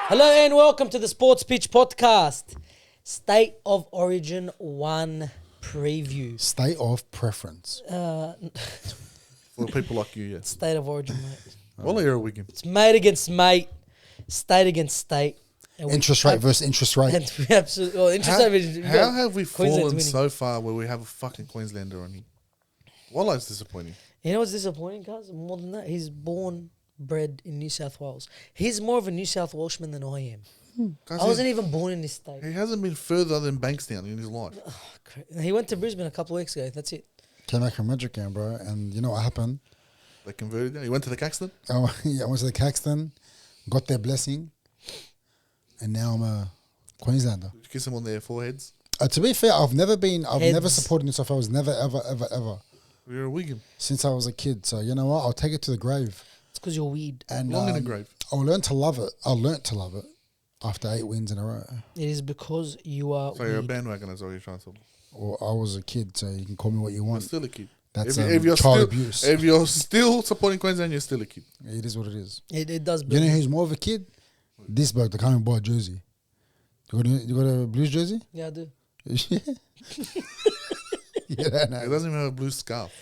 Hello and welcome to the Sports Pitch Podcast. State of Origin 1 preview. State of preference. For people like you, yeah. State of Origin, mate. Well, you're a Wigan. It's mate against mate, state against state. And Interest rate versus interest rate. And we absolutely, well, interest rate. How have we Queensland's fallen winning. so far where we have a fucking Queenslander on here? Wallah, it's disappointing. You know what's disappointing, guys? More than that, he's bred in New South Wales. He's more of a New South Welshman than I am. Guys, I wasn't even born in this state. he hasn't been further than Bankstown in his life. He went to Brisbane a couple of weeks ago. That's it. Came back from Magic Game, bro. And you know what happened? They converted him. He went to the Caxton. I went to the Caxton, got their blessing, and now I'm a Queenslander. Did you kiss him on their foreheads? To be fair, I've never Heads. supported New South Wales. Never, ever, ever, ever. You're a Wigan. Since I was a kid. So, you know what? I'll take it to the grave. It's because you're weird. And Long in the grave. I'll learn to love it. I learnt to love it after 8 wins in a row. It is because you are So you're a weird. bandwagon, that's all you're trying to say. Or I was a kid, so you can call me what you You're want. still a kid. That's if you're child still, abuse. If you're still supporting Queensland, you're still a kid. It is what it is. It does. You know who's more of a kid? This bloke that can't even buy a jersey. You got a Blues jersey? Yeah, I do. Yeah. He doesn't even have a blue scarf.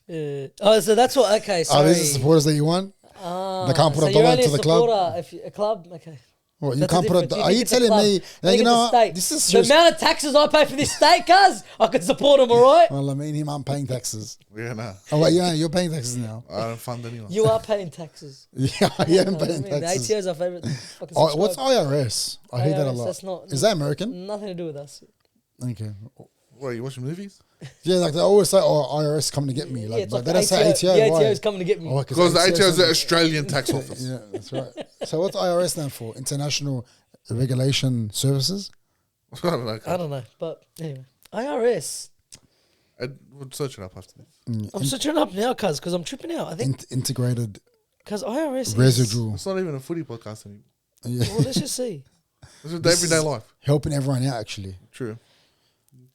So that's what. Okay, Are sorry. these the supporters that you want? They can't put so a you're dollar only into a the club? supporter if a club. Okay. What, you That's can't the put a... difference. Are you think it's a telling club. me... I Now, think you it's know a what? state. This is the serious. amount of taxes I pay for this state, cuz I could support them, all right? Well, I mean, him, I'm paying taxes. Yeah, nah. Oh, wait, yeah, you're paying taxes now. I don't fund anyone. You are paying taxes. Yeah, I am paying The taxes. ATO is our favourite. Fucking Oh, what's subscribe. IRS? I hear that a IRS, lot. that's not- Is that American? Nothing to do with us. Okay. What, you watching movies? Yeah, like they always say, oh, IRS coming to get me. Yeah, Like, it's but like they the don't say ATO. The Why? ATO is coming to get me. Oh, Because the ATO is the stands- Australian tax office. Yeah, that's right. So what's IRS stand for? International Regulation Services? I don't know. I don't know, but anyway, IRS. We'll search it up after this. I'm searching it up now, because I'm tripping out. I think Integrated because IRS Residual. It's not even a footy podcast anymore. Yeah. Well, let's just see. This is everyday life. Helping everyone out, actually. True.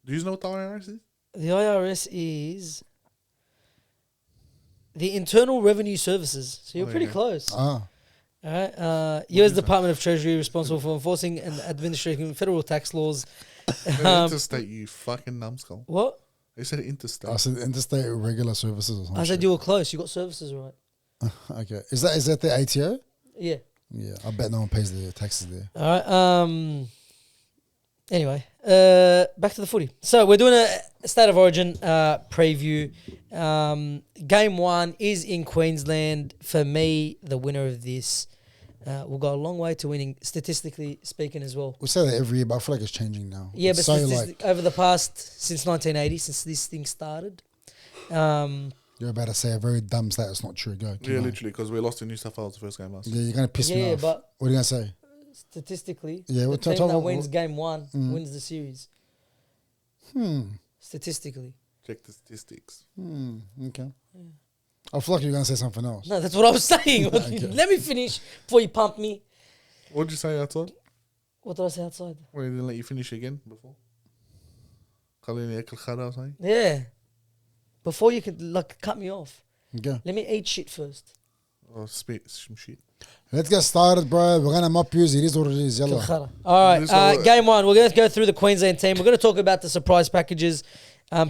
Do you know what the IRS is? The IRS is the Internal Revenue Services. So you're Oh, pretty yeah. close. Ah. All right. U.S. Department of Treasury responsible for enforcing and administering federal tax laws. Interstate, you fucking numbskull. What? They said interstate. I said interstate regular services or something. I said you were close. You got services right. Okay. Is that the ATO? Yeah. Yeah. I bet no one pays the taxes there. All right. Anyway, back to the footy. So we're doing a State of Origin preview. Game 1 is in Queensland. For me, the winner of this will go a long way to winning, statistically speaking, as well. We say that every year, but I feel like it's changing now. Yeah, It's but so over the past, since 1980, since this thing started, you're about to say a very dumb stat. It's not true. Go. keep Yeah, going. literally, because we lost to New South Wales the first game last. Yeah, you're gonna piss me yeah, off. but What are you gonna say? statistically, Yeah, the we're team talking that about- wins game 1 wins the series. Statistically. Check the statistics. Okay. I feel like you're gonna say something else. No, that's what I was saying. Okay. Let me finish before you pump me. What did you say outside? What did I say outside? Well, he didn't let you finish again before. Khalili Ekal Khada or something? Yeah. Before you could cut me off. Okay. Let me eat shit first. Or spit some shit. Let's get started, bro. We're gonna mop use. It is what it is. Yalla. All This right. all- Game 1. We're going to go through the Queensland team. We're going to talk about the surprise packages,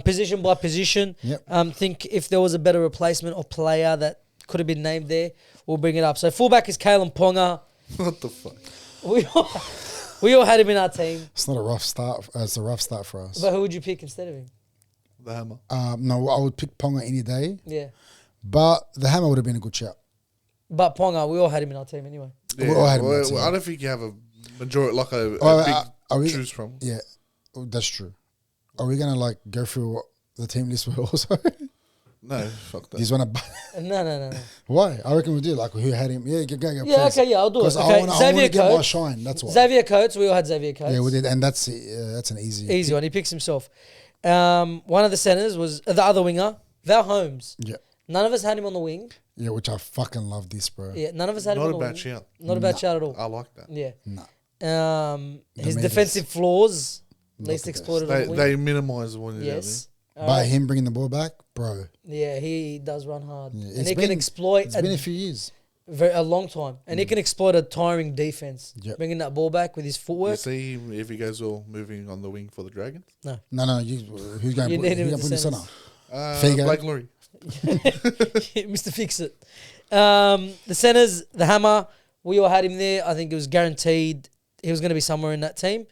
position by position. Yep. Think if there was a better replacement or player that could have been named there, we'll bring it up. So fullback is Kalen Ponga. What the fuck? We all had him in our team. It's not a rough start. It's a rough start for us. But who would you pick instead of him? The hammer. No, I would pick Ponga any day, Yeah. but the hammer would have been a good shout. But Ponga, we all had him in our team anyway. We all had him in that team. I don't think you have a majority, like a Oh, big are we- choose from. Yeah, that's true. Are we gonna go through the team list also? No, fuck that. He's wanna. No. Why? I reckon we do. Like who had him? Yeah, go. Yeah, okay, yeah, I'll do it. Because Okay, I want Xavier to get my Coates. shine. That's why. Xavier Coates, we all had Xavier Coates. Yeah, we did, and that's an easy. Easy one. He picks himself. One of the centers was the other winger, Val Holmes. Yeah, None of us had him on the wing. yeah, which I fucking love this, bro. Yeah, none of us had him Not on a the bad wing. shout. Not a bad shout at all. I like that. Yeah. Nah. His Maybe defensive flaws, Not least the best. exploited on the wing. They minimise the one. Yes. By him bringing the ball back, bro. Yeah, he does run hard. Yeah, And it's he can been- exploit It's been a few years. a long time, and he can exploit a tiring defense, Yep. bringing that ball back with his You footwork. see him if he goes all moving on the wing for the Dragons? No, who's going You to need him put in in the the center? Blake Figo. Laurie. Mr. Fix It. The centers, the hammer, we all had him there. I think it was guaranteed he was going to be somewhere in that team.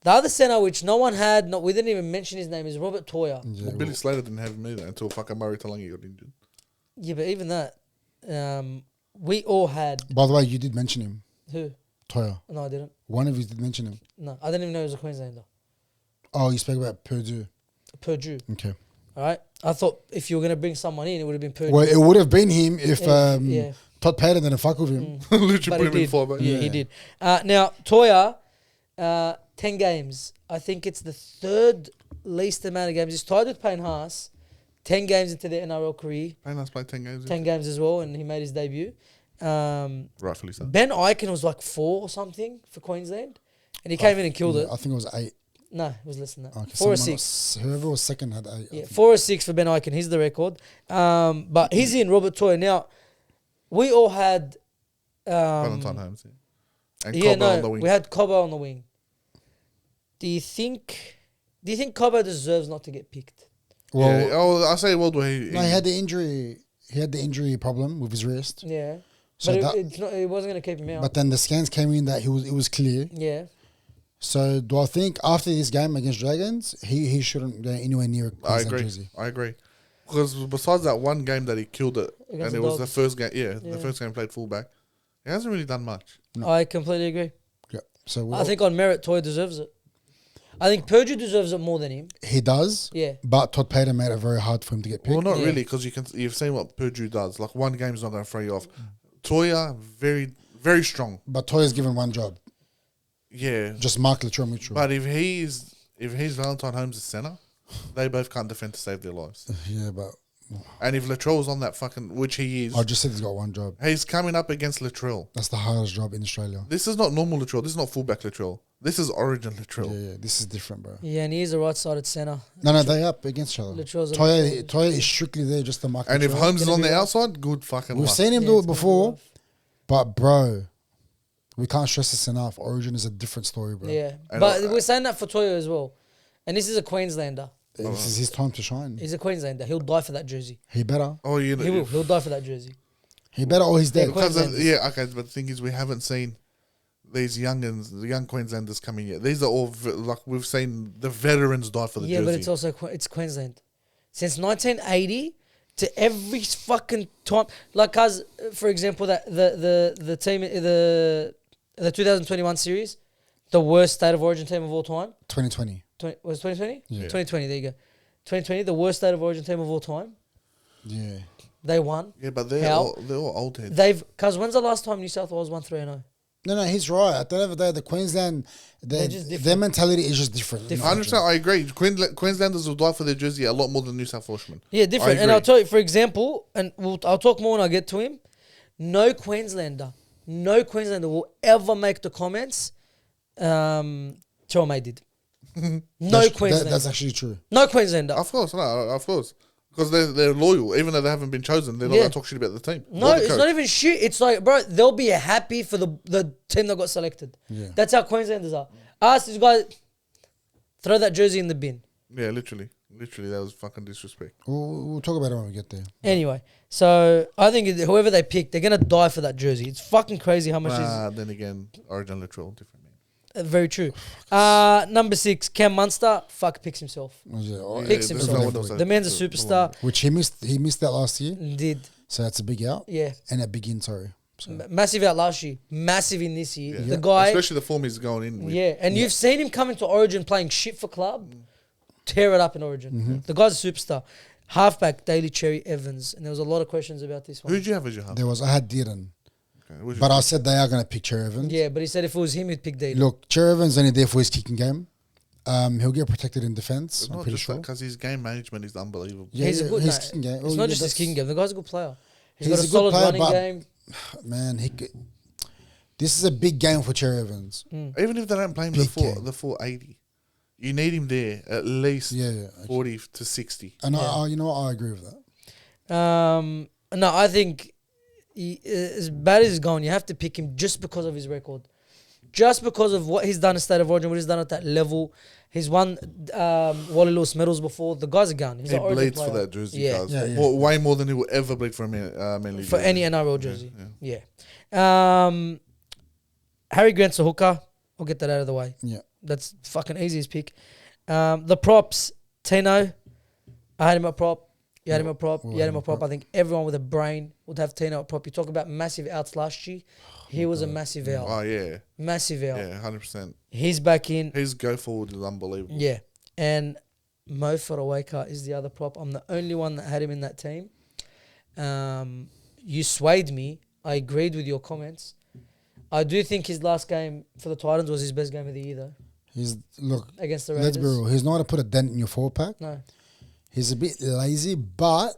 The other center, which no one had, we didn't even mention his name, is Robert Toyer. Yeah, Well, Billy Slater didn't have him either until fucking Murray Talangi got injured. Yeah, but even that, we all had. by the way, you did mention him, Who? Toya. No, I didn't. One of you did mention him. No, I didn't even know he was a Queenslander. Oh, you spoke about Purdue. Purdue. Okay. All right. I thought if you were going to bring someone in, it would have been Purdue. Well, it would have been him if yeah. Todd Payton didn't fuck with him. Literally But put him in four, but Yeah, he did. Now, Toya, 10 games. I think it's the third least amount of games. He's tied with Payne Haas. 10 games into their NRL career. Payne has played 10 games. 10 games as well, and he made his debut. Rightfully so. Ben Eichen was like 4 or something for Queensland. And he came in and killed it. I think it was 8. No, it was less than that. Okay, 4 or someone 6. Whoever was second had 8. I Yeah, think. 4 or 6 for Ben Eichen. He's the record. But he's in Robert Toyer. Now, we all had... Valentine Holmes, yeah. And yeah, Cobbo on the no, wing. we had Cobbo on the wing. Do you think Cobbo deserves not to get picked? Well, yeah. Oh, I say World War. He no, he had the injury. He had the injury problem with his wrist. Yeah. So But that, it wasn't going to keep him out. but then the scans came in that it was clear. Yeah. So do I think after this game against Dragons, he shouldn't go anywhere near a I Queensland agree. jersey. I agree. Because besides that one game that he killed it, Against and the it was the Dogs. first game, Yeah. the first game played fullback, he hasn't really done much. No. I completely agree. Yeah. So I think on merit, Toy deserves it. I think Purdue deserves it more than him. he does. Yeah. But Todd Payton made it very hard for him to get picked. Well, not Yeah. really, because you've seen what Purdue does. Like one game's not going to throw you off. Toya, very, very strong. But Toya's given one job. Yeah. Just mark Latrell Mitchell. But if he's Valentine Holmes' center, they both can't defend to save their lives. Yeah, but And if Latrell's on that fucking, which he is, I just said he's got one job. he's coming up against Latrell. That's the hardest job in Australia. This is not normal Latrell. This is not fullback Latrell. This is Origin Latrell. Yeah, this is different, bro. Yeah, and he is a right-sided centre. No, they up against each other. Latrell's a Toya is strictly there just to mark And if Latrell. Holmes is Gonna on be the rough. outside, good fucking We've luck. seen him Yeah, do it's it gonna be before, rough. but bro, we can't stress this enough. Origin is a different story, bro. Yeah. And But I- we're saying that for Toyo as well. And this is a Queenslander. This is his time to shine. He's a Queenslander. He'll die for that jersey. He better. Oh, you know. He will. He'll die for that jersey. He better or he's dead. Because of, Queenslanders. yeah, okay, but the thing is, we haven't seen these youngins, the young Queenslanders coming yet. These are all like we've seen the veterans die for the Yeah, jersey. but it's also it's Queensland. Since 1980 to every fucking time, like cause for example that the team the 2021 series, the worst state of origin team of all time. 2020. Was it 2020? Yeah. 2020. There you go. 2020, the worst state of origin team of all time. Yeah. They won. Yeah, but they're How? all old heads. Cause when's the last time New South Wales won 3-0? No, he's right. At the end of the day, the Queensland, They're just different. their mentality is just different. Different. 100%, I agree. Queenslanders will die for their jersey a lot more than New South Welshmen. Yeah, different. I And I'll agree. tell you, for example, and I'll talk more when I get to him. No Queenslander will ever make the comments Chome did. No Queenslander. That's actually true. No Queenslander. Of course, no, of course. Because they're loyal. Even though they haven't been chosen, they're not Yeah. going to talk shit about the team. No, or the it's coach. not even shit. It's like, bro, they'll be happy for the team that got selected. Yeah. That's how Queenslanders are. Ask these guys, throw that jersey in the bin. Yeah, literally. Literally, that was fucking disrespect. We'll talk about it when we get there. Anyway, so I think whoever they pick, they're going to die for that jersey. It's fucking crazy how much Then again, Origin literal, different man. very true. Number 6, Cam Munster, picks himself. Yeah, Picks there's himself. no one else The man's a to- superstar. which he missed that last year, Did. so that's a big out. Yeah. And a big in, sorry. So, Massive out last year. Massive in this year. Yeah. The guy. Especially the form he's going in with. Yeah. And you've seen him come into Origin playing shit for club. Tear it up in Origin. Mm-hmm. The guy's a superstar. Halfback, Daly Cherry Evans. And there was a lot of questions about this one. Who'd you have as your half? I had Dearden, Okay, who's but your- I said they are going to pick Cherry Evans. Yeah, but he said if it was him, he'd pick Daly. Look, Cherry Evans only there for his kicking game. He'll get protected in defence. It's I'm not pretty just sure. because his game management is unbelievable. Yeah, He's a good his no, kicking game. It's Oh, not yeah, just his that's- kicking game. The guy's a good player. He's He's got a a good solid player, running but- game. Man, this is a big game for Cherry Evans. Even if they don't play him Big game. the full 80, you need him there at least Yeah. 40 to 60. And Yeah. I, you know what? I agree with that. No, I think as bad as he's going, you have to pick him just because of his record. Just because of what he's done at State of Origin, what he's done at that level. He's won Wally Lewis medals before. The guy's a gun. He's He an Origin bleeds player. for that jersey, Yeah. guys. Yeah, yeah. Way more than he will ever bleed for a Manly For jersey. any NRL jersey. Yeah. Yeah. Harry Grant's a hooker. I'll get that out of the way. Yeah. That's fucking easiest pick. The props, Tino. I had him at prop. You had him at prop. You had him at prop. I think everyone with a brain would have Tino at prop. You talk about massive outs last year. He was a massive out. Oh, yeah. Massive out. Yeah, 100%. He's back in. His go forward is unbelievable. Yeah. And Mo Forawaka is the other prop. I'm the only one that had him in that team. You swayed me. I agreed with your comments. I do think his last game for the Titans was his best game of the year, though, Look, against the let's Raiders. be real. He's not going to put a dent in your forward pack. No. He's a bit lazy, but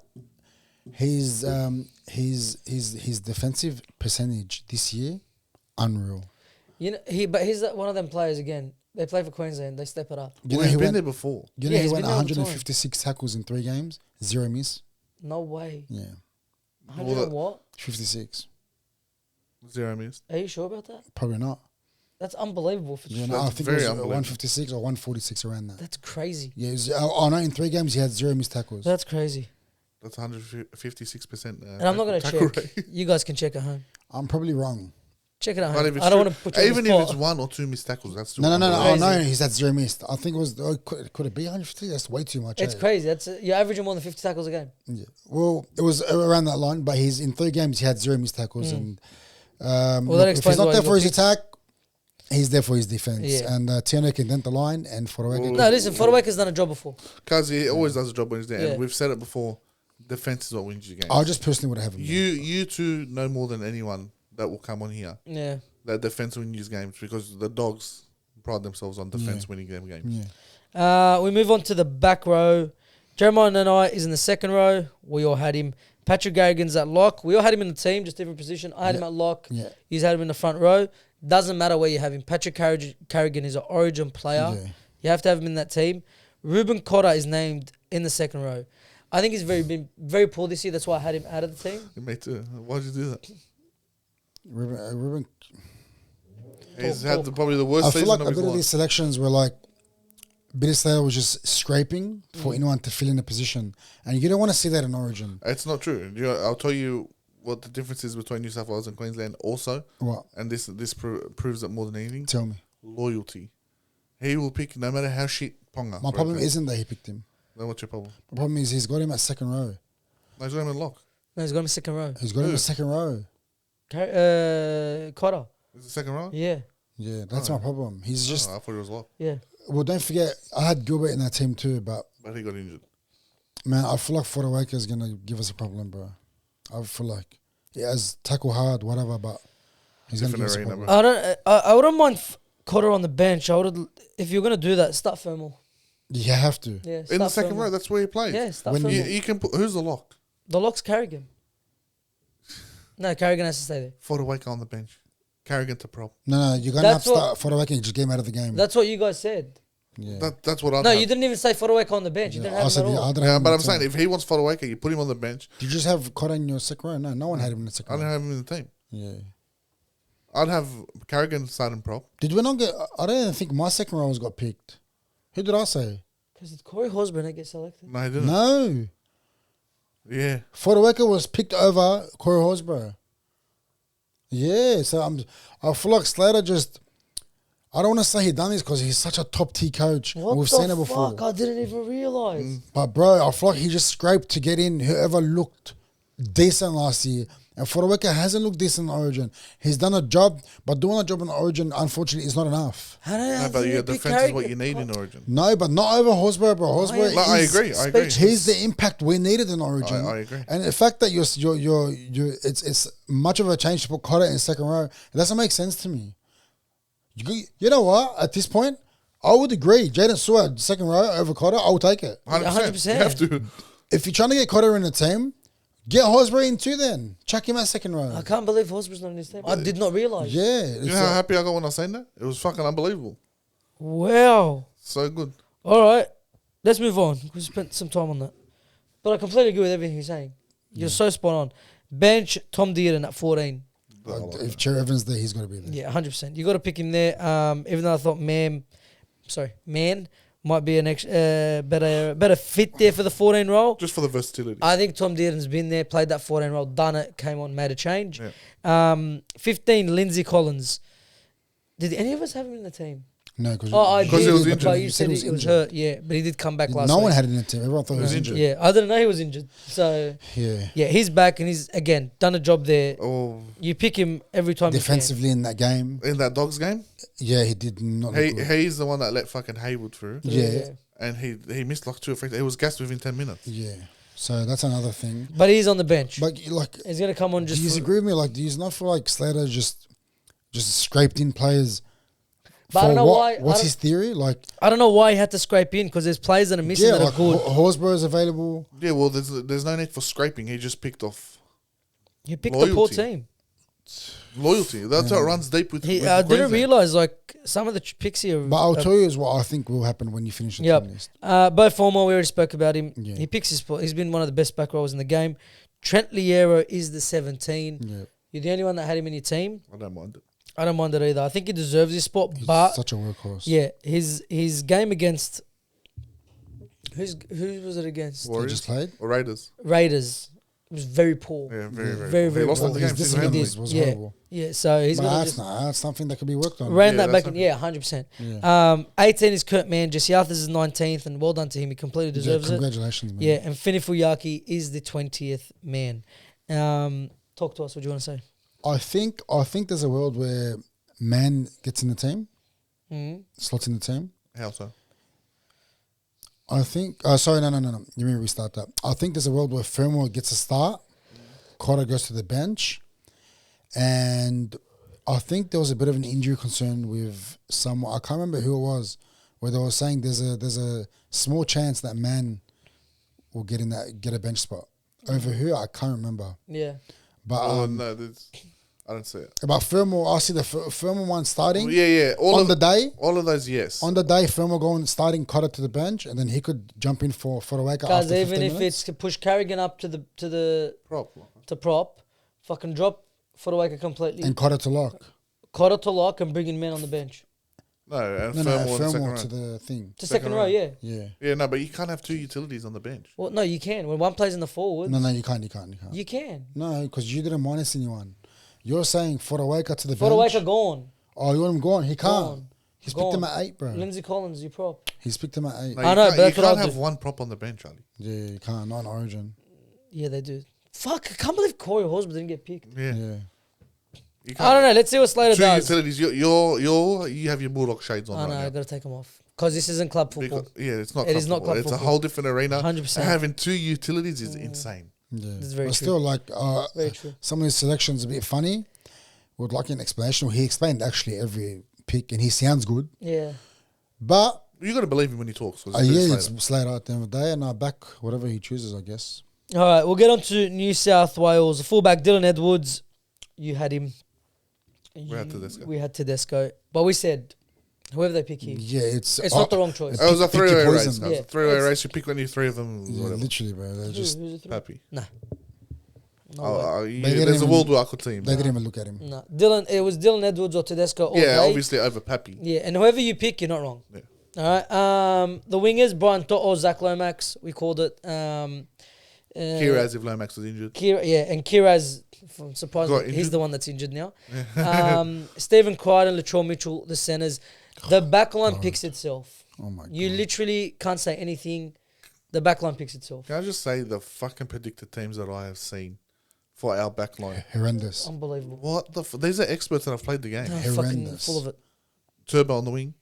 his defensive percentage this year, unreal. You know, he's one of them players again. They play for Queensland. They step it up. You know, He's he been went, there before. you know Yeah, he he's went been there all the time. 156 tackles in 3 games, 0 miss. No way. Yeah, 100 and what? 56. 0 missed. Are you sure about that? Probably not. That's unbelievable. For Yeah, no, I That's think it very was unbelievable. 156 or 146 around that. That's crazy. Yeah, it was, oh no, in 3 games he had 0 missed tackles. That's crazy. That's 156%. And I'm not going to tackle check. rate. You guys can check at home. I'm probably wrong. Check it at But home. if it's I don't true- want to put you on even the if spot. it's 1 or 2 missed tackles, that's still No. Oh Crazy. no, he's had 0 missed. I think it was. Oh, could it be 150? That's way too much. It's eh? crazy. That's you're averaging more than 50 tackles a game. Yeah. Well, it was around that line, but he's in 3 games he had 0 missed tackles, and Well, look, that if explains he's not why there he for his got attack, he's there for his defense. Yeah. And Tiano can dent the line, and Forawaka. No, listen, Fodawaker's done a job before. Because he always does a job when he's there. Yeah. And we've said it before, defense is what wins you games. I just personally would have him. You two know more than anyone that will come on here Yeah. that defense wins you games because the Dogs pride themselves on defense winning them games. Yeah. We move on to the back row. Jeremiah Nanai is in the second row. We all had him. Patrick Garrigan's at lock. We all had him in the team, just different position. I had him at lock. Yeah. He's had him in the front row. Doesn't matter where you have him. Patrick Carrigan is an origin player. Yeah. You have to have him in that team. Ruben Cotter is named in the second row. I think he's been very poor this year. That's why I had him out of the team. Me too. Why'd you do that? Ruben, He's had probably the worst I feel season like of a his bit of these life. selections were like Bitterslayer was just scraping for anyone to fill in a position, and you don't want to see that in Origin. It's not true. I'll tell you what the difference is between New South Wales and Queensland also, What? and this proves it more than anything. Tell me. Loyalty. He will pick no matter how shit Ponga. My problem isn't that he picked him. Then what's your problem? My problem is he's got him at second row. No, he's got him in lock. No, he's got him in second row. He's got him at second row. Cotter. Is it second row? Yeah. Yeah, that's my problem. He's just. Oh, I thought he was lock, Yeah. Well, don't forget, I had Gilbert in that team too, but but he got injured. man, I feel like Fodawaker is gonna give us a problem, bro. I feel like he has tackle hard, whatever, but he's gonna give us a Different problem. arena, I wouldn't mind Cotter on the bench. If you're gonna do that, start Fermel. You have to. Yeah. In the start second Fermel. row, that's where he plays. Yeah, start When Fermel. You can put who's the lock? The lock's Carrigan. No, Carrigan has to stay there. Fodawaker on the bench. Carrigan to prop. No, you're gonna have That's to start Fodawaker and just get him out of the game. That's what you guys said. Yeah. That's what I. No, you didn't even say Fodawaker on the bench. You didn't I have him said, at yeah, all. I don't Yeah, have him but in I'm the saying team. if he wants Fodawaker, you put him on the bench. Did you just have Cotter in your second row? No one had him in the I second don't row. have him in the team. Yeah. I'd have Carrigan starting prop. Did we not get? I don't even think my second rows got picked. Who did I say? Because it's Corey Hosburn that gets selected. No, he didn't. No. Yeah. Fodawaker was picked over Corey Horsburgh. Yeah, so I feel like Slater just. I don't want to say he done this because he's such a top tier coach. What and we've the seen it before. fuck? I didn't even realise. But bro, I feel like he just scraped to get in whoever looked decent last year. And Fodawaker hasn't looked decent in Origin. He's done a job, but doing a job in Origin, unfortunately, is not enough. How No, but your defense is what you need in Origin. No, but not over Horsburgh, bro. Horsburgh No, I is- agree. I agree. He's the impact we needed in Origin. I agree. And the fact that it's much of a change to put Cotter in second row, it doesn't make sense to me. You know what? At this point, I would agree. Jaden Seward, second row over Cotter, I will take it. 100%. You have to. If you're trying to get Cotter in the team, get Horsburgh in too then. Chuck him at second row. I can't believe Hosburn's not in this team. I did not realise. Yeah. You it's know how like- happy I got when I seen that? It was fucking unbelievable. Wow. So good. All right. Let's move on. We spent some time on that. But I completely agree with everything you're saying. You're so spot on. Bench Tom Dearden at 14. If Cherry Evans there, he's got to be there. Yeah, 100%. You got to pick him there. Even though I thought Man might be an better fit there for the 14 role. Just for the versatility. I think Tom Dearden's been there, played that 14 role, done it, came on, made a change. Yeah. 15, Lindsay Collins. Did any of us have him in the team? No, because I did. he was but injured. You said he was hurt. Yeah, but he did come back last No week. one had it in the team. Everyone thought he was injured. Yeah, I didn't know he was injured. So Yeah. he's back and he's again done a job there. Oh, You pick him every time. Defensively in that game, in that Dogs game, yeah, he did not. look good. he's the one that let fucking Haywood through. You can. Yeah. And he missed like 2 effects. It was gassed within 10 minutes. Yeah. So that's another thing. But he's on the bench. But like, He's gonna come on do just. you agree with me? Like, do you not feel like Slater just scraped in players? But I don't know what? why- What's I his theory? Like, I don't know why he had to scrape in because there's players that are missing yeah, that like are good. Horsburgh's available. Yeah, well, there's no need for scraping. He just picked off He picked the poor loyalty. team. loyalty. That's how it runs deep with. He with I didn't Queensland. realize like some of the picks here. But I'll tell you is what I think will happen when you finish the Yep. team list. Bo Former, we already spoke about him. Yeah. He picks his spot. He's been one of the best back rowers in the game. Trent Liero is the 17. Yeah. You're the only one that had him in your team. I don't mind it. I don't mind it either. I think he deserves his spot, He's but such a workhorse. yeah, his game against who was it against? He Warriors just played. or Raiders. Raiders. It was very poor. Yeah, very, very. Very, poor. very He lost poor. the His game discipline single-handedly. was Yeah. horrible. Yeah, so he's But got to that's just not. That's something that could be worked on. ran Yeah, that that's back in. something. Yeah, 100%. Yeah. 18 is Kurt Mann. Jesse Arthurs is 19th, and well done to him. He completely deserves it. Congratulations, man. Yeah, and Fini Fuyaki is the 20th man. Talk to us. What do you want to say? I think there's a world where Man gets in the team, Mm. slots in the team. How so? I think. Sorry, no. Let me restart that. I think there's a world where Fermor gets a start, Cotter goes to the bench, and I think there was a bit of an injury concern with someone. I can't remember who it was, where they were saying there's a small chance that Man will get a bench spot. Over who I can't remember, Yeah. but Oh no, I don't see it. about Fermor, I see the Fermor one starting. Yeah. All of the day. all of those, yes. On the day, Fermor going starting Cotter to the bench, and then he could jump in for a wake up Because after even 15 if minutes. it's to push Carrigan up to Prop. prop, fucking drop Fodawaker completely. And Cotter to lock. Cotter to lock and bring in men on the bench. No, and No, Fermor in the second Fermor row. to the thing. To Second second row, row. yeah. Yeah. Yeah, no, but you can't have 2 utilities on the bench. Well, no, you can. When one plays in the forwards, No, you can't. you can. No, because you didn't minus anyone. You're saying Fodawaker to the bench. Fodawaker gone. Oh, you want him gone? He can't. Gone. He's Gone. picked him at 8, bro. Lindsay Collins, you prop. He's picked him at 8. No, I you know, can't, but that's you what can't I'll have do. one prop on the bench, Charlie. Yeah, you can't. Not in Origin. Yeah, they do. Fuck, I can't believe Corey Horsburgh didn't get picked. Yeah. Yeah. You I don't know. Let's see what Slater 2 does. utilities. You have your Bulldog shades on I know, I right got to take him off. Because this isn't club now. football. Because, yeah, it's not. It club is not football. club It's a football. whole different arena. 100%. Having 2 utilities is insane. Yeah. That's very but true. still, like, Very true. some of his selections a bit funny. Would like an explanation. He explained actually every pick, and he sounds good. Yeah. But You got to believe him when he talks. 'cause yeah, it's it's Slater at the end of the day, and I back whatever he chooses, I guess. All right, we'll get on to New South Wales. The fullback, Dylan Edwards. You had him. We had Tedesco. We had Tedesco. But we said, whoever they pick here. Yeah, it's Not the wrong choice. It was a Pick your 3-way race. poison. It was Yeah. a 3-way It's- race. You pick any 3 of them. Yeah, Whatever. literally, bro. They're just Who's the three? Happy. Nah. No Oh, way. yeah, They didn't there's a even- world where I could see him. they didn't even look at him. Nah. It was Dylan Edwards or Tedesco all Yeah, day. obviously over Pappy. Yeah, and whoever you pick, you're not wrong. Yeah. All right. The wingers, Brian To'o, Zach Lomax, we called it. Kiraz if Lomax was injured. And Kiraz, I'm surprised Got he's injured? the one that's injured now. Stephen Crichton, Latrell Mitchell, the centers. The backline picks itself. Oh my god. You literally can't say anything. The backline picks itself. Can I just say the fucking predicted teams that I have seen for our backline? Horrendous. Unbelievable. What the? These are experts that have played the game. No, fucking Horrendous. full of it. Turbo on the wing.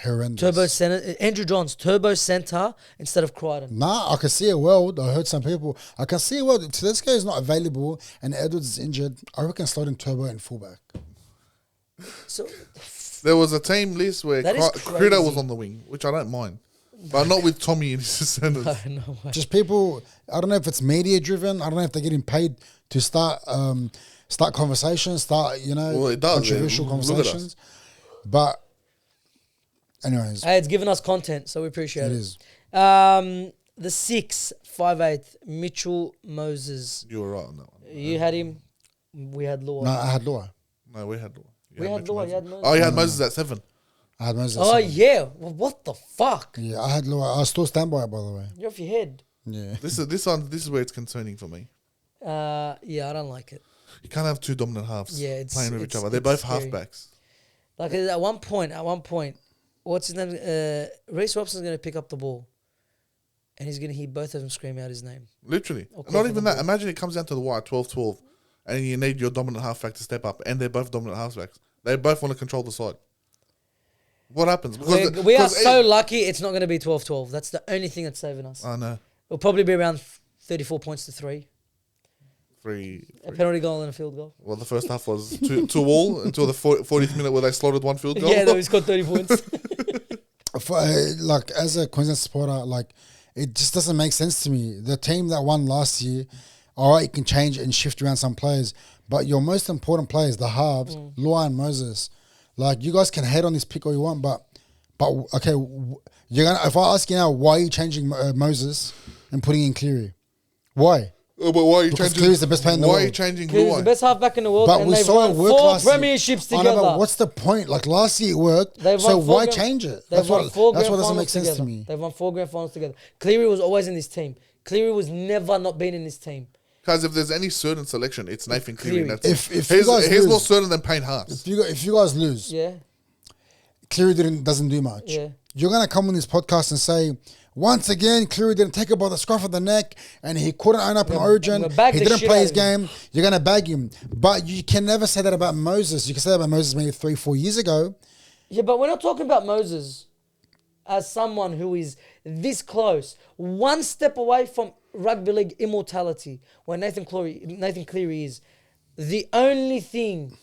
Horrendous. Turbo center. Andrew Johns, turbo center instead of Crichton. Nah, I can see a world. I heard some people. I can see a world. If Tedesco is not available and Edwards is injured, I reckon slot in Turbo and fullback. So There was a team list where That is Critter was crazy. on the wing, which I don't mind, but not with Tommy in his centers. no way. Just people. I don't know if it's media driven. I don't know if they're getting paid to start conversations. Start Well, it does, controversial yeah. Look at us. conversations. But anyways, Hey, it's given us content, so we appreciate it it. is. the 6'5'8" Mitchell Moses. You were right on that one. You had him. We had Law. No, I had Lua. No, we had Law. We had Law. You had Moses. Oh, you had Moses at 7. I had Moses. Oh yeah. Well, what the fuck? Yeah, I had Lua. I still stand by it, by the way. You're off your head. Yeah. This is where it's concerning for me. Yeah, I don't like it. You can't have two dominant halves Yeah, it's- playing with each it's- other. They're it's both scary. halfbacks. Like at one point, what's his name? Reece Robson's gonna pick up the ball, and he's gonna hear both of them scream out his name. Literally. Or call Not for even the that. ball. Imagine it comes down to the wire, 12-12, and you need your dominant halfback to step up, and they're both dominant halfbacks. They both want to control the side. What happens? We are so lucky it's not going to be 12-12. That's the only thing that's saving us. I know. It'll probably be around 34 points to 3. Three. A penalty goal and a field goal. Well, the first half was 2-2 until the 40th minute where they slaughtered one field goal. Yeah, no, he's got 30 points. For, like, as a Queensland supporter, like, it just doesn't make sense to me. The team that won last year, all right, you can change and shift around some players, but your most important players, the halves, Lua and Moses, like, you guys can hate on this pick all you want, but okay, you're gonna. If I ask you now, why are you changing Moses and putting in Cleary? Why? Oh, but why are you Because changing? Cleary's the best player in the Why are you world. changing He's Luai? the best halfback in the world, But and we they've saw won it work 4 last year. premierships I know, together. but what's the point? Like last year it worked, They've so won 4 why grand- change it? They've That's won what. 4 That's grand what doesn't finals make sense together. to me. They've won 4 grand finals together. Cleary was always in this team. Cleary was never not been in this team. Because if there's any certain selection, it's Nathan Cleary. Cleary. That's If it. you guys He's lose- more certain than Payne Haas. If you guys lose, Yeah, Cleary doesn't do much. Yeah. You're gonna come on this podcast and say, once again, Cleary didn't take it by the scruff of the neck and he couldn't own up in Origin. we'll bag He the didn't shit play out his of him. game. You're gonna bag him, but you can never say that about Moses. You can say that about Moses maybe 3-4 years ago. yeah, but we're not talking about Moses as someone who is this close, one step away from rugby league immortality. Where Nathan Cleary is the only thing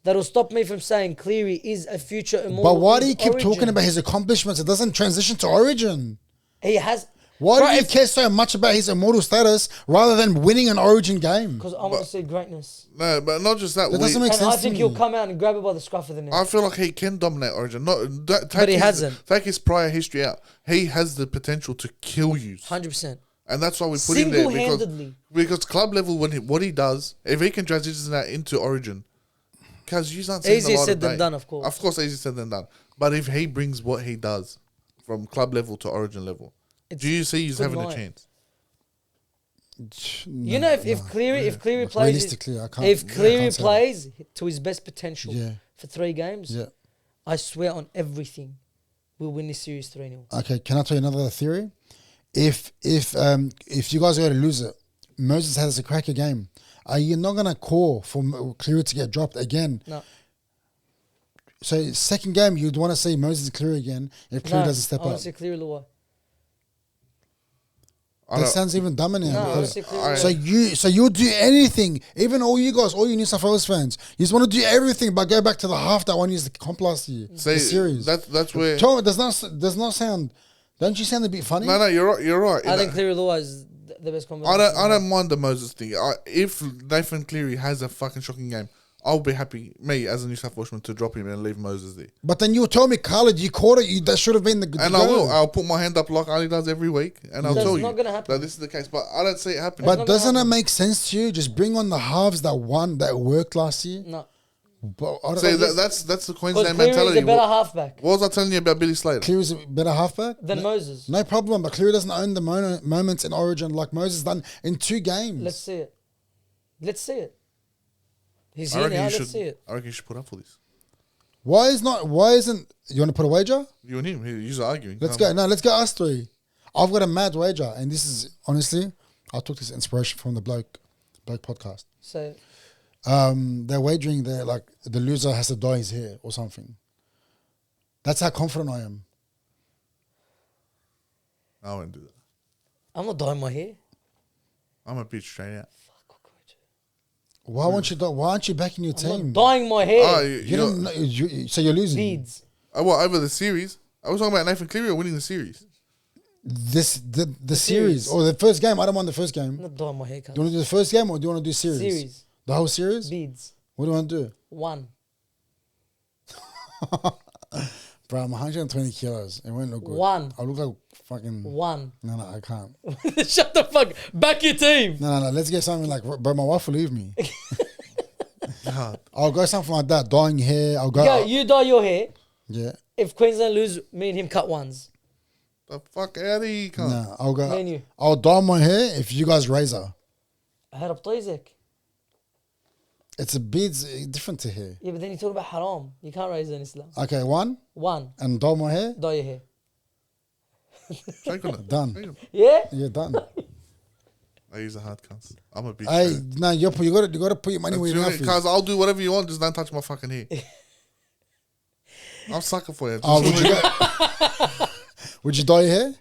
that'll stop me from saying Cleary is a future immortal. But why do in you keep Origin. talking about his accomplishments? It doesn't transition to Origin. He has. Why do you care so much about his immortal status rather than winning an Origin game? Because I want to see greatness. No, but not just that. That doesn't make And sense I think to he'll me. come out and grab it by the scruff of the neck. I feel like he can dominate Origin. But he hasn't. Take his prior history out. He has the potential to kill you. 100%. And that's why we put him there Single-handedly. because club level what he does, if he can transition that into Origin, because you aren't seeing Easier a lot said of than day. done, of course. Of course, easier said than done. But if he brings what he does from club level to Origin level, do you see he's good having a night. chance? You know, if Cleary plays, Realistically, I can't. if I Cleary can't say that. plays to his best potential Yeah. for 3 games, Yeah. I swear on everything, we'll win this series 3-0. Okay, can I tell you another theory? If you guys are going to lose it, Moses has a cracker game. Are you not going to call for Cleary to get dropped again? No, So second game, you'd want to see Moses and Cleary again if Cleary doesn't step I want up. to see Cleary Lua. That sounds even dumber now. No, I want because- to see Cleary Lua. So you'll do anything, even all you guys, all you New South Wales fans, you just want to do everything, but go back to the half that one used the comp last year, See, the series. That's where. Tell me, does not sound. Don't you sound a bit funny? No, you're right. You're right. I think Cleary Lua is the best I combination. don't mind the Moses thing. If Nathan Cleary has a fucking shocking game, I'll be happy, me as a New South Welshman, to drop him and leave Moses there. But then you told me, Khaled, you caught it. That should have been the good. And I will. I'll put my hand up like Ali does every week, and I'll That's tell you not gonna happen. that this is the case. But I don't see it happening. But not doesn't gonna it happen. make sense to you? Just bring on the halves that worked last year. No, But I don't see, know. that's the because Queensland Cleary is mentality. a better halfback What was I telling you about Billy Slater? Cleary's a better halfback than Moses. No problem, but Cleary doesn't own the moments in Origin like Moses done in 2 games. Let's see it. Let's see it. He's I here reckon now. you Let's should. see it. I reckon you should put up for this. Why isn't you want to put a wager? You and him, you're arguing. Let's go. No, let's go us 3. I've got a mad wager, and this is honestly, I took this inspiration from the bloke podcast. So They're wagering there like the loser has to dye his hair or something. That's how confident I am. I won't do that. I'm not dyeing my hair. I'm a bitch straight out. Why aren't you backing your I'm team? not dyeing my hair. Oh, You don't know, so you're losing. Beads. what, over the series? I was talking about Nathan Cleary or winning the series. The series series. or the first game. I don't want the first game. I'm not dyeing my hair. Do you want to do the first game or do you want to do series? Series. The whole series? Beads. What do you want to do? 1. Bro, I'm 120 kilos. It won't look good. One. I look like fucking. One. No, I can't. Shut the fuck. Back your team. No. Let's get something like, bro, my wife will leave me. God. I'll go something like that. Dyeing hair. I'll go. Yo, you dye your hair. Yeah. If Queensland lose, me and him cut ones. The fuck out of here, cunt. No, I'll go. Me and you. I'll dye my hair if you guys razor. Had طيزك. It's a bit different to hair. Yeah, but then you talk about haram. You can't raise in Islam. Okay, one. And dye my hair. dye your hair. Shake on it. Done. Shake on it. Yeah? Yeah, done. I use a hard cunts. I'm a bitch. Hey, no, you gotta put your money where your mouth is. Because I'll do whatever you want, just don't touch my fucking hair. I'm sucker for you. Oh, would you dye your hair?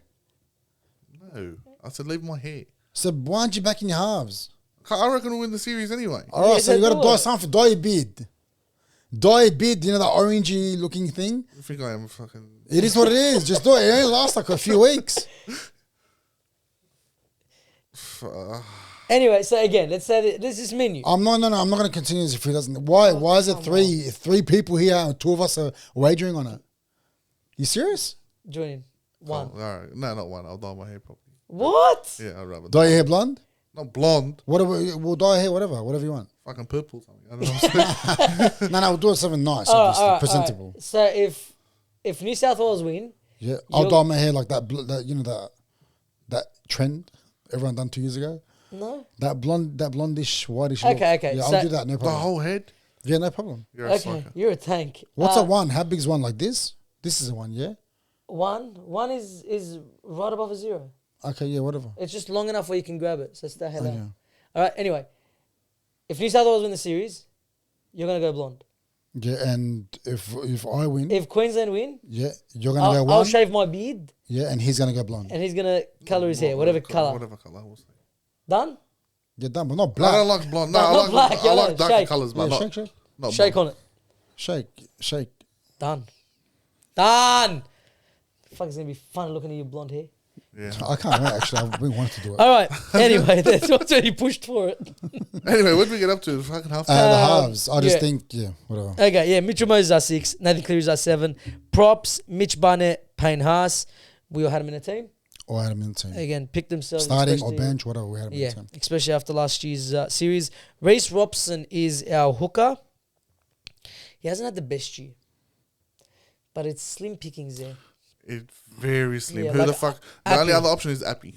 No. I said leave my hair. So why aren't you back in your halves? I reckon we'll win the series anyway. All right, Yeah, so you then gotta do dye it. something. Dye your beard. Dye your beard. You know the orangey looking thing. I think I am a fucking... It is what it is. Just do it. It only lasts like a few weeks. Anyway, so again, let's say that this is menu. I'm not gonna continue this if he doesn't. Why is it three people here and two of us are wagering on it? You serious? Join in. One. Oh, all right. No, not one. I'll dye my hair properly. What? Yeah, I'd rather... Dye your hair blonde? Not blonde. Whatever. We'll dye your hair whatever you want. Fucking purple or something. I don't know what I'm saying. No, we'll do it something nice, All right, obviously, all right, presentable. all right. So if New South Wales win, Yeah, I'll You'll- dye my hair like that. That trend everyone done 2 years ago. no. That blondish, whitish. Okay, look. okay, Yeah, so- I'll do that. No The problem. whole head? Yeah, no problem. You're a Okay, sucker. you're a tank. What's a one? How big's one? Like this? This is a one. Yeah. One is right above a zero. Okay. Yeah. Whatever. It's just long enough where you can grab it. So stay hell out. Okay. All right. Anyway, if New South Wales win the series, you're gonna go blonde. Yeah, and if I win, If Queensland win, yeah, you're gonna go I'll one. shave my beard Yeah, and he's gonna go blonde. and he's gonna color his hair, whatever color. Whatever colour. We'll see. Done. You're done, but not I black. don't like blonde. No, No, I not like, black, I yellow, like darker shake. colours, but Yeah, not, shake. not Shake blonde. on it. Shake. Done. Done. Fuck, it's gonna be fun looking at your blonde hair. Yeah. I can't wait. Actually, I've been wanting to do it. All right. Anyway, that's what's already pushed for it. Anyway, what did we get up to? The fucking half. The halves. I just yeah. think, whatever. Okay, yeah. Mitchell Moses are 6. Nathan Cleary's are 7. Props: Mitch Barnett, Payne Haas. We all had him in a team. Or I had him in the team. Again, picked themselves. Starting or especially- bench, whatever. We had him in Yeah, the team. especially after last year's series. Reece Robson is our hooker. He hasn't had the best year, but it's slim pickings there. It's very slim. Yeah, Who like the fuck? The only Appy. other option is Appy,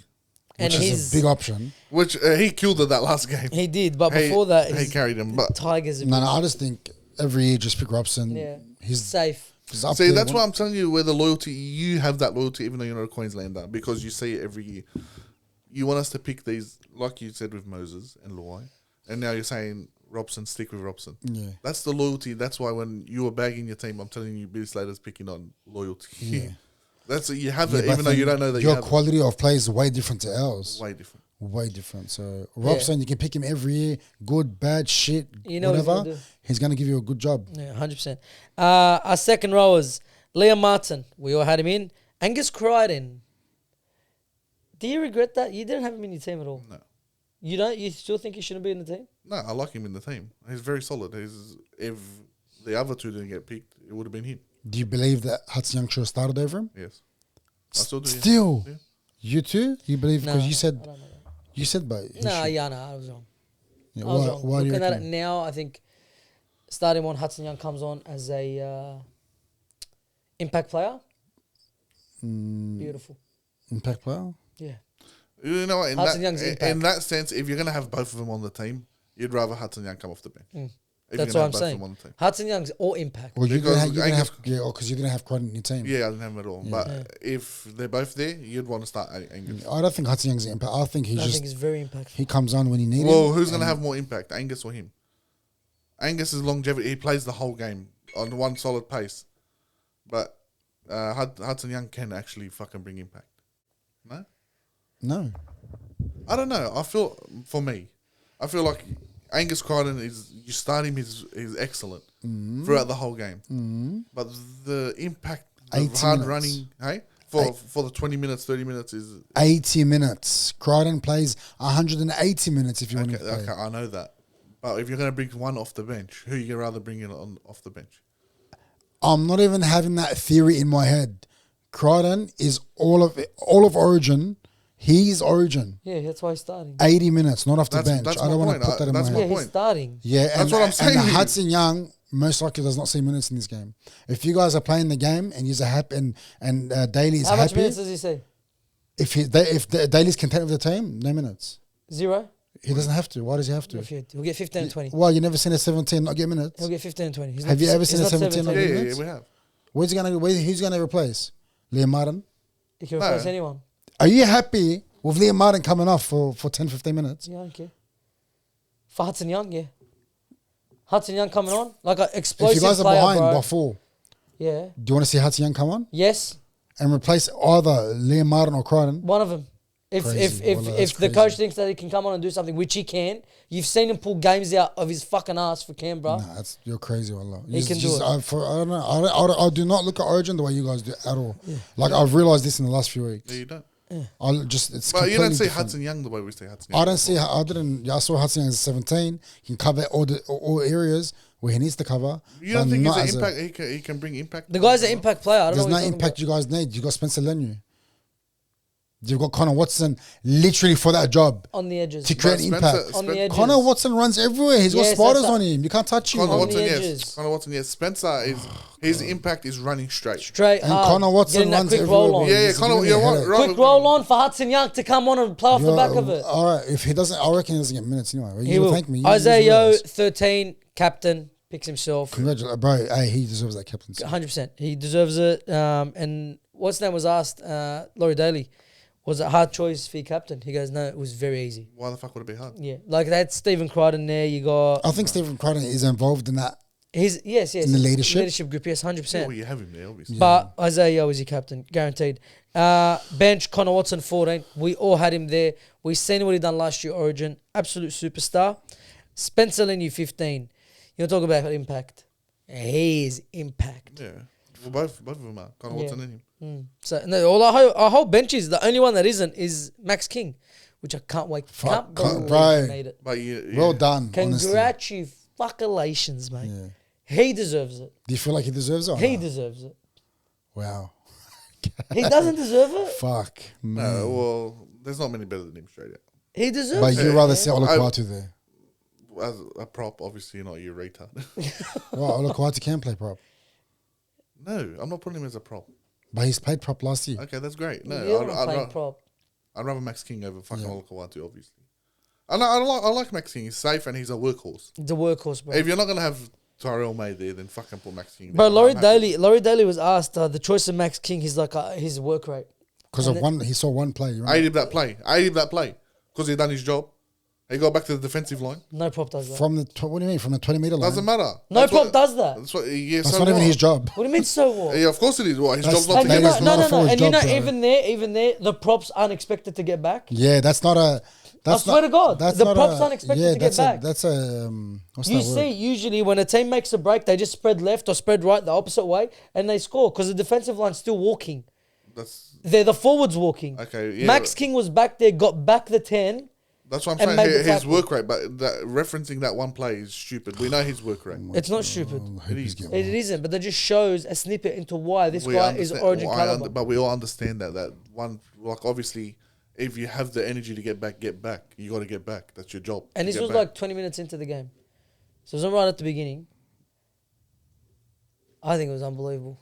And Which is he's a big option. which he killed it that last game. he did, but He- before that, he his carried him. But Tigers are No, I just think every year just pick Robson. yeah, He's safe. up see, there. that's why I'm telling you where the loyalty. You have that loyalty, even though you're not a Queenslander, because you see it every year. You want us to pick these, like you said with Moses and Luai, and now you're saying Robson, stick with Robson. Yeah. That's the loyalty. That's why when you were bagging your team, I'm telling you, Billy Slater's picking on loyalty. Yeah. That's you have Yeah, it, but even though you don't know that you your have quality of play is way different to ours. it. Way different. Way different. So Robson, you can pick him every year. Good, bad, shit, You know what he's whatever. gonna do. He's gonna give you a good job. Yeah, 100%. Our second rowers, Liam Martin. We all had him in. Angus Crichton. Do you regret that? You didn't have him in your team at all. No. You don't? You still think he shouldn't be in the team? No, I like him in the team. He's very solid. If the other two didn't get picked, it would have been him. Do you believe that Hudson Young should have started over him? Yes. I still do. yeah. Still, Yeah. you too? You believe because No, you said I don't know that. you said, but he No, should. yeah, no, I was wrong. Yeah, I was why? wrong. Why do you Looking at it reckon? now, I think starting on Hudson Young comes on as a impact player. Beautiful. Impact player. Yeah. You know, in Hudson Young's that, impact. in that sense, if you're going to have both of them on the team, you'd rather Hudson Young come off the bench. If That's you're what gonna I'm have both of them on saying. the team. Hudson Young's all impact. Well, you're Because gonna have, Angus- yeah, because you didn't have Crichton in your team. Yeah, I didn't have him at all. But if they're both there, you'd want to start Angus. I don't think Hudson Young's an impact. I think he's I just think it's very impactful. he comes on when he needs Well, him. who's going to have more impact, Angus or him? Angus's longevity, he plays the whole game on one solid pace. But Hudson Young can actually fucking bring impact. No? No. I don't know. I feel like Angus Crichton is you start him is excellent throughout the whole game, but the impact, the 80 hard minutes. running, hey, for the 20 minutes, 30 minutes is 80 minutes. Crichton plays 180 minutes if you want him okay. to play. Okay, I know that. But if you're going to bring one off the bench, who you rather bring in off the bench? I'm not even having that theory in my head. Crichton is all of Origin. He's Origin. Yeah, that's why he's starting. 80 minutes, not off the That's- bench. that's I don't my want to point. put that in That's my my head. Yeah, point. he's starting. Yeah, That's what I'm saying. And Hudson Young most likely does not see minutes in this game. If you guys are playing the game and you're happy and Daly is How much happy, minutes does he say? if Daly's content with the team, no minutes. 0? He doesn't have to. Why does he have to? He'll get 15 and 20. Well, you never seen a 17 not get minutes. He'll get 15 and 20. He's Have not- you ever he's seen a not 17 Yeah, minutes? we have. Who's gonna replace? Liam Martin? He can No. replace anyone. Are you happy with Liam Martin coming off for 10, 15 minutes? Yeah, I don't care. For Hudson Young, yeah. Hudson Young coming on like an If explosive you guys are player, behind bro. by 4, Yeah. do you want to see Hudson Young come on Yes, and replace either Liam Martin or Crichton? one of them. If Crazy. Wallah, if that's the crazy. coach thinks that he can come on and do something, which he can, you've seen him pull games out of his fucking ass for Canberra. Nah, you're crazy, wallah. He can do it. I don't know. I do not look at Origin the way you guys do at all. Like I've realised this in the last few weeks. Yeah, you don't. It's But you don't completely see different. Hudson Young the way we see Hudson Young. I don't see. I saw Hudson Young as 17. He can cover all areas where he needs to cover. You don't but think not he's as an a- impact? He can bring impact. The guy's an impact player. I don't There's know no what you're impact talking you guys need. You got Spencer Lenu. You've got Connor Watson literally for that job about. On the edges. to create Spencer- impact. On the edges. Connor Watson runs everywhere. He's got Yes, spiders that's on him. You can't touch him. Connor On Watson, the yes. edges. Connor Watson, yes. Spencer is his impact is running straight. Straight And hard. Connor Watson Getting that runs quick everywhere. roll on. Yeah, yeah. He's Connor, giving you're me a right. headache. right. Quick roll on for Hudson Young to come on and play off the back of it. All right, if he doesn't, I reckon he doesn't get minutes anyway. He You will. thank me. You Isaiah Yo, realise. 13, captain, picks himself. Congratulations, bro. Hey, he deserves that captaincy. 100%. He deserves it. And what's name was asked, Laurie Daly, was it a hard choice for your captain? He goes, no, it was very easy. Why the fuck would it be hard? Yeah. Like that's Stephen Crichton there. You got. I think Stephen Crichton is involved in that. Yes. In the leadership? Leadership group, yes, 100%. Yeah, well, you have him there, obviously. But Isaiah Yo is your captain, guaranteed. Bench, Connor Watson, 14. We all had him there. We seen what he done last year, Origin. Absolute superstar. Spencer Leniu, 15. You want to talk about impact? He is impact. Yeah. Well, both of them are. Connor Watson and him. So no, our whole bench is the only one that isn't is Max King, which I can't wait. Fuck, Can't believe bro. he made it. But yeah. Well done, honestly. Congratulations, mate. Yeah. He deserves it. Do you feel like he deserves it? Or He not? deserves it. Wow. He doesn't deserve it. Fuck. No, Man. well, there's not many better than him straight out. He deserves But it. you'd rather see I- Olakwatu there. As a prop, obviously, not your retard. Well, Olakwatu can play prop. No, I'm not putting him as a prop. But he's played prop last year. Okay, that's great. No, You're not playing I'd prop. rather Max King over fucking Yeah. Olakawatu, obviously. I like Max King. He's safe and he's a workhorse. The workhorse, bro. If you're not going to have Tyrell May there, then fucking put Max King there. Bro, I'm happy. Laurie Daly was asked the choice of Max King. He's like his work rate. Because of one, he saw one play. You I remember? hated that play. Because he done his job. He got back to the defensive line. No prop does that. From the what do you mean? From the 20-meter line? Doesn't matter. No That's prop what- does that. That's what. Yeah, That's so not even what? his job. What do you mean so what? Yeah, of course it is. What his That's- job's not And to you That get know, is back. not a no. forward And you job, know, bro. even there, the props aren't expected to get back. Yeah, that's not a. That's swear to God, that's the not props aren't expected to get that's back. That's a. What's You that see, word? usually when a team makes a break, they just spread left or spread right, the opposite way, and they score because the defensive line's still walking. That's They're the forwards walking. okay. Yeah, Max King was back there, got back the 10. that's what I'm and saying. made the His tackle. work rate, but referencing that one play is stupid. We know his work rate. It's not stupid. I hope he's is. getting It more. isn't, but that just shows a snippet into why this We guy is understand- Origin well, caliber. but we all understand that one, like obviously, if you have the energy to get back. You got to get back. That's your job. And to this get was back. like 20 minutes into the game. So it wasn't right at the beginning. I think it was unbelievable.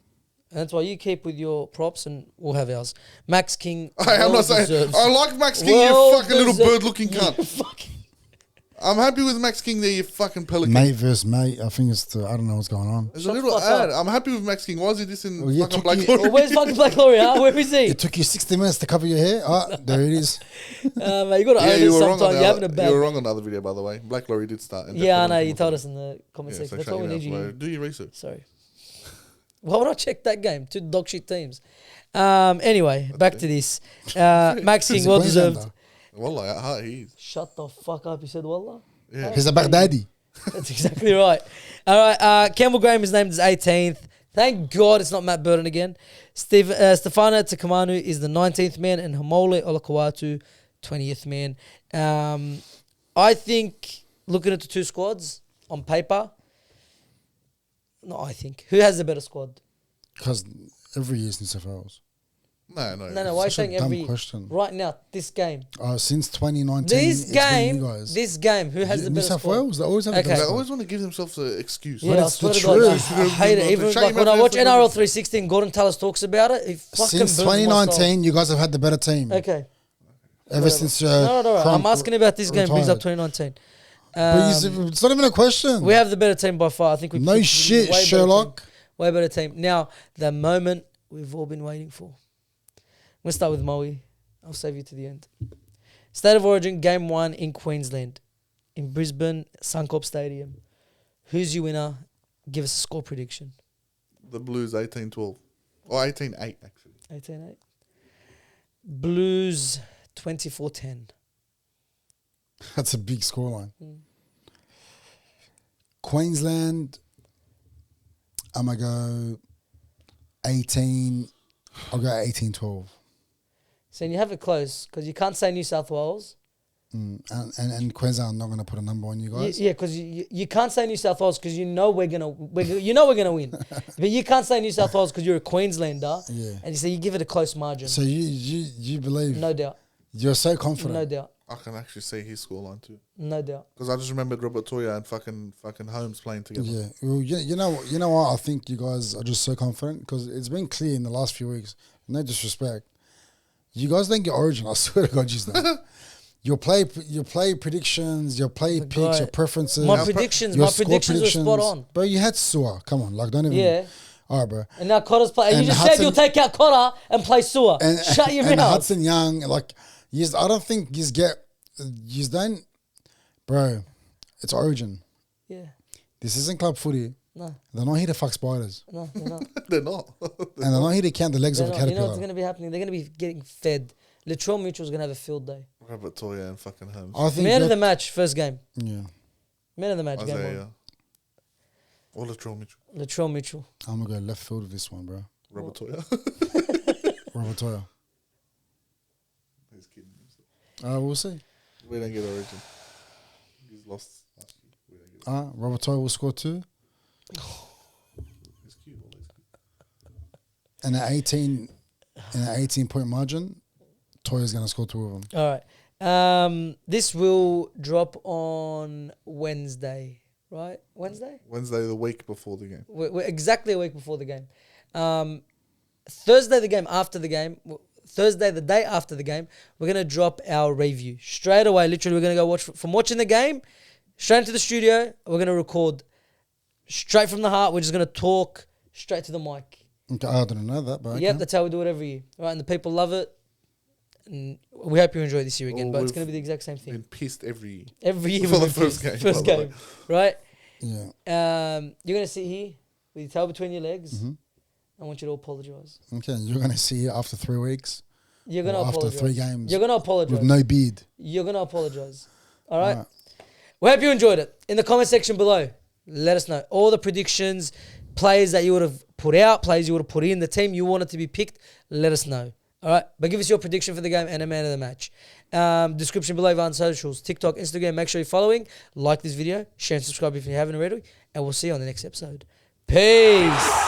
And that's why you keep with your props and we'll have ours. Max King. I'm not saying deserves- I like Max King. well you fucking little deserved- bird-looking cunt. Fucking- I'm happy with Max King there. You fucking pelican. Mate versus mate. I think it's I don't know what's going on. There's Shut a the little fuck ad. up. I'm happy with Max King. Why is he dissing Well, yeah, fucking took Black you- Glory? well, where's fucking Black Glory, huh? Where is he? It took you 60 minutes to cover your hair. Ah, there it is. You got to Yeah, own you it were wrong on sometimes. You're having a the bad. you were wrong on the other video, by the way. Black Glory did start. and Yeah, I Jeff know. Bennett You was told on. us in the comment Yeah, section. so That's shut what we your need you mouth, here. bro. Do your research. Sorry. Why would I check that game? Two dog shit teams. Anyway, back to this. Max King, He's a well deserved. Queenslander. Wallah, at heart he is. Shut the fuck up. You said Wallah? Yeah. He's a Baghdadi. That's exactly right. All right. Campbell Graham is named as 18th. Thank God it's not Matt Burton again. Stefano Takamanu is the 19th man and Hamole Olakawatu, 20th man. I think looking at the two squads on paper, No, I think. Who has the better squad? Because every year since FLs. No. No. Why are you Such a saying dumb every question. right now? This game. Since 2019, This it's been you game. guys. This game. Who has the New better South squad? Wales, they always have Okay. the They better always squad. want to give themselves an excuse. Yeah, But I it's swear the to God, truth. I hate it. Even Shut like your when I mouth, watch man. NRL 316, Gordon Tallis talks about it. He fucking Since burns my soul. 2019, you guys have had the better team. Okay. Ever since No. I'm Crump asking about this game. Brings up retired. 2019. But it's not even a question. We have the better team by far. I think we No picked shit, way better Sherlock. team. Way better team. Now, the moment we've all been waiting for. We'll start with Moe. I'll save you to the end. State of Origin, Game 1 in Queensland. In Brisbane, Suncorp Stadium. Who's your winner? Give us a score prediction. The Blues 18-12. Or 18-8, actually. 18-8. Blues 24-10. That's a big scoreline. Queensland, I'm going to go 18. I'll go 18-12. So you have it close because you can't say New South Wales. And Queensland, I'm not going to put a number on you guys. Yeah, because you can't say New South Wales because you know we're gonna win, but you can't say New South Wales because you're a Queenslander. Yeah. And you say you give it a close margin. So you believe? No doubt. You're so confident. No doubt. I can actually see his scoreline too. No doubt. Because I just remembered Robert Toya and fucking Holmes playing together. Yeah. Well, you know what? I think you guys are just so confident because it's been clear in the last few weeks. No disrespect. You guys don't get Origin. I swear to God, you don't. Your play predictions, your play picks, guy- your preferences. My your predictions score were spot on. Bro, you had Sua. Come on, like don't even. Yeah. All right, bro. And now Cotter's playing. And You just Hudson- said you'll take out Cotter and play Sewer. Shut your and mouth. Hudson Young, like, I don't think you don't, bro. It's Origin. Yeah. This isn't club footy. No. They're not here to fuck spiders, No, they're not. They're not. and they're not here to count the legs They're of a not. You know caterpillar. what's going to be happening? They're going to be getting fed. Latrell Mitchell's going to have a field day. Robert Toya and fucking Holmes. I think Man of you're- the match, first game. Yeah, Man of the match, game Isaiah. one. Or Latrell Mitchell. Latrell Mitchell. I'm gonna go left field with this one, bro. Robert Toya. Robert Toya. He's kidding. We'll see. We don't get Origin. He's lost last year. We don't get it. Robert Toya will score 2. He's cute. Always good. And an 18-point margin, Toya's gonna score 2 of them. All right. This will drop on Wednesday, right? Wednesday? Wednesday, the week before the game. We're exactly a week before the game. Thursday, the game after the game. Thursday, the day after the game, we're going to drop our review. Straight away, literally, we're going to go watch from watching the game, straight into the studio. We're going to record straight from the heart. We're just going to talk straight to the mic. Okay, I didn't know that, but Yep, okay. that's how we do it every year. Right, and the people love it. And we hope you enjoy this year again, Well, but it's we've going to be the exact same thing. Been pissed every year. Every year For we've the been first pissed. game, First by the game, right? Yeah. You're going to sit here with your tail between your legs. Mm-hmm. I want you to apologise. Okay, you're gonna see it after 3 weeks. You're going to Or after apologise. 3 games. You're going to apologise. With no beard. You're going to apologise. All right? Alright. We hope you enjoyed it. In the comment section below, let us know all the predictions, players that you would have put out, players you would have put in, the team you wanted to be picked. Let us know. All right? But give us your prediction for the game and a man of the match. Description below on socials, TikTok, Instagram. Make sure you're following. Like this video. Share and subscribe if you haven't already. And we'll see you on the next episode. Peace.